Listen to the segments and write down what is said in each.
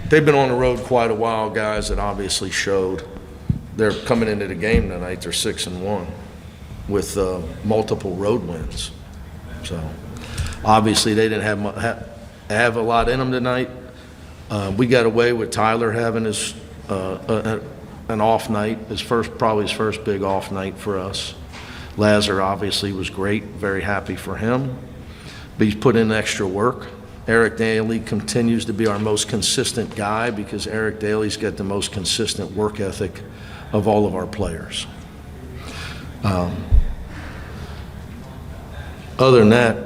they've been on the road quite a while, guys that obviously showed. They're coming into the game tonight, they're 6-1 with multiple road wins. So obviously they didn't have a lot in them tonight. We got away with Tyler having his an off night, probably his first big off night for us. Lazar obviously was great, very happy for him. But he's put in extra work. Eric Daly continues to be our most consistent guy because Eric Daly's got the most consistent work ethic of all of our players. Other than that,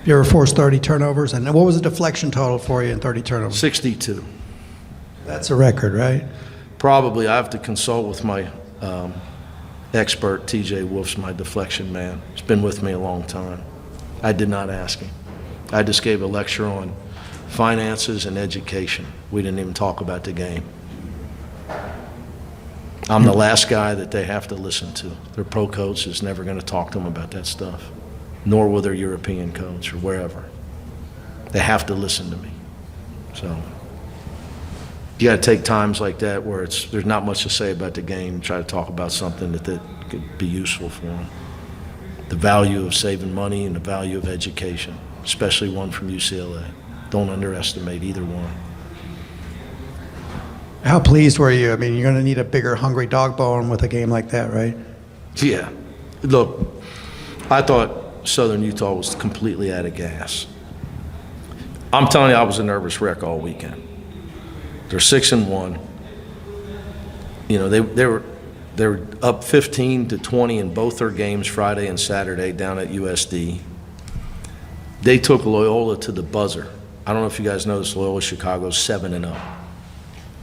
you ever forced 30 turnovers? And what was the deflection total for you in 30 turnovers? 62. That's a record, right? Probably. I have to consult with my expert, TJ Wolf's my deflection man. He's been with me a long time. I did not ask him. I just gave a lecture on finances and education. We didn't even talk about the game. I'm the last guy that they have to listen to. Their pro coach is never going to talk to them about that stuff, nor will their European coach or wherever. They have to listen to me. So you got to take times like that where there's not much to say about the game, try to talk about something that could be useful for them. The value of saving money and the value of education, especially one from UCLA. Don't underestimate either one. How pleased were you? I mean, you're going to need a bigger hungry dog bone with a game like that, right? Yeah. Look, I thought Southern Utah was completely out of gas. I'm telling you, I was a nervous wreck all weekend. They're 6-1. You know, they were up 15-20 in both their games Friday and Saturday down at USD. They took Loyola to the buzzer. I don't know if you guys noticed, Loyola Chicago's 7-0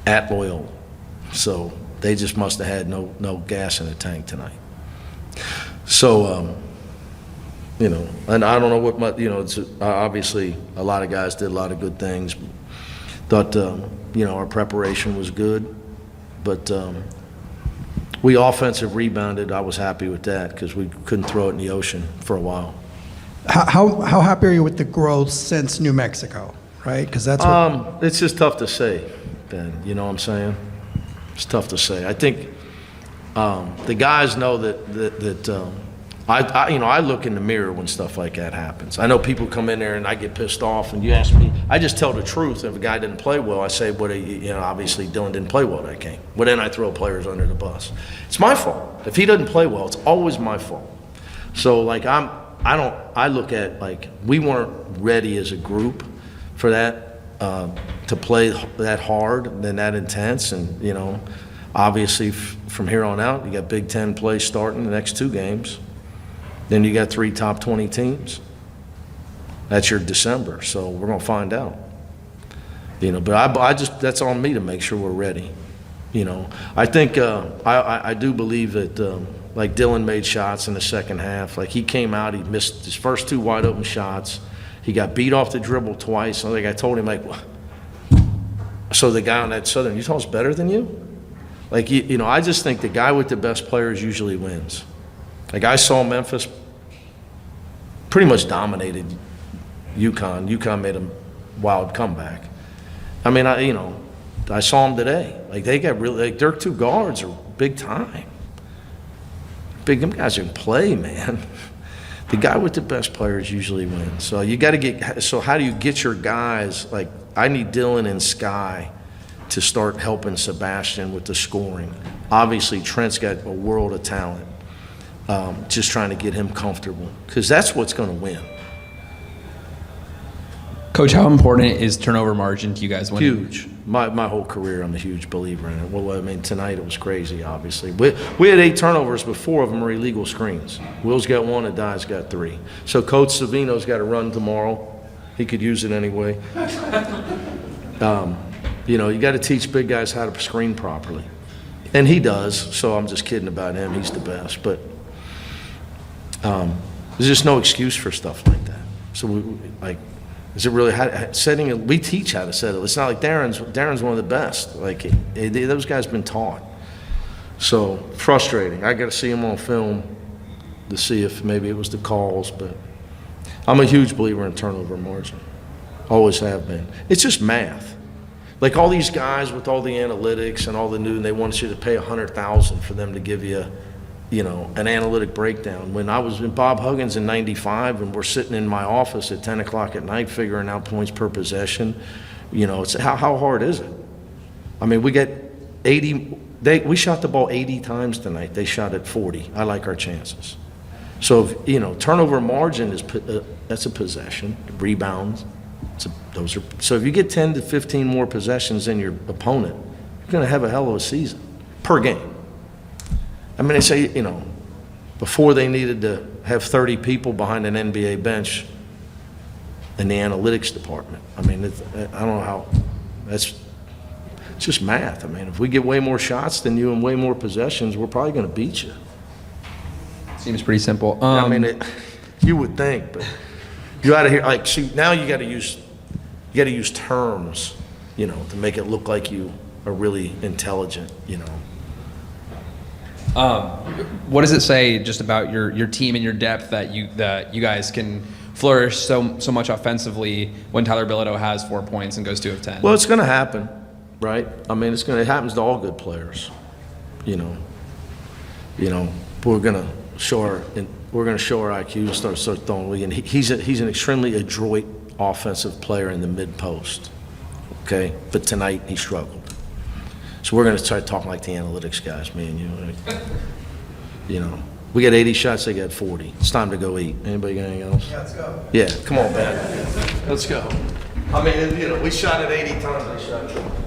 at Loyola. So they just must have had no gas in the tank tonight. So, you know, and I don't know what it's obviously a lot of guys did a lot of good things. Thought, you know, our preparation was good, but we offensive rebounded. I was happy with that because we couldn't throw it in the ocean for a while. How happy are you with the growth since New Mexico, right? Because that's what it's just tough to say, Ben. You know what I'm saying? It's tough to say. I think the guys know that I look in the mirror when stuff like that happens. I know people come in there and I get pissed off, and you ask me, I just tell the truth. If a guy didn't play well, I say, obviously Dylan didn't play well that game. But then I throw players under the bus. It's my fault. If he doesn't play well, it's always my fault. So like I look at like we weren't ready as a group for that to play that hard and that intense, and you know, obviously from here on out, you got Big Ten play starting the next 2 games. Then you got 3 top 20 teams. That's your December, so we're gonna find out. You know, but I just that's on me to make sure we're ready. You know, I think I do believe that like Dylan made shots in the second half. Like he came out, he missed his first 2 wide open shots. He got beat off the dribble twice. I think I told him like, so the guy on that Southern Utah's better than you? Like you know, I just think the guy with the best players usually wins. Like I saw Memphis pretty much dominated UConn. UConn made a wild comeback. I mean, I saw them today. Like they got really, like their 2 guards are big time. Them guys can play, man. The guy with the best players usually wins. So you got to get. So how do you get your guys? Like I need Dylan and Sky to start helping Sebastian with the scoring. Obviously, Trent's got a world of talent. Just trying to get him comfortable because that's what's going to win. Coach, how important is turnover margin to you guys winning? Huge. My whole career, I'm a huge believer in it. Well, I mean, tonight it was crazy, obviously. We had 8 turnovers, but 4 of them were illegal screens. Will's got 1, and Dye's got 3. So Coach Savino's got to run tomorrow. He could use it anyway. You know, you got to teach big guys how to screen properly. And he does, so I'm just kidding about him. He's the best. But there's just no excuse for stuff like that. So, is it really setting it? We teach how to set it. It's not like Darren's one of the best. Like those guys been taught. So frustrating. I got to see him on film to see if maybe it was the calls. But I'm a huge believer in turnover margin. Always have been. It's just math. Like all these guys with all the analytics and all the new, they want you to pay $100,000 for them to give you, an analytic breakdown. When I was in Bob Huggins in '95 and we're sitting in my office at 10 o'clock at night figuring out points per possession, it's how hard is it? I mean, we get 80, we shot the ball 80 times tonight. They shot it 40. I like our chances. So, turnover margin is, that's a possession. Rebounds, so if you get 10 to 15 more possessions than your opponent, you're going to have a hell of a season per game. I mean, they say, before they needed to have 30 people behind an NBA bench in the analytics department. I mean, I don't know how, it's just math. I mean, if we get way more shots than you and way more possessions, we're probably going to beat you. Seems pretty simple. I mean, you would think, but you got to hear, like, see, now you got to use terms, to make it look like you are really intelligent, What does it say just about your team and your depth that you guys can flourish so much offensively when Tyler Bilodeau has 4 points and goes 2 of 10? Well, it's going to happen, right? I mean, it happens to all good players, We're going to show our IQ and start throwing. And he's an extremely adroit offensive player in the mid post. Okay, but tonight he struggled. So we're going to start talking like the analytics guys, me and you. We get 80 shots, they get 40. It's time to go eat. Anybody got anything else? Yeah, let's go. Yeah, come on, man. Let's go. I mean, we shot it 80 times. They shot 20.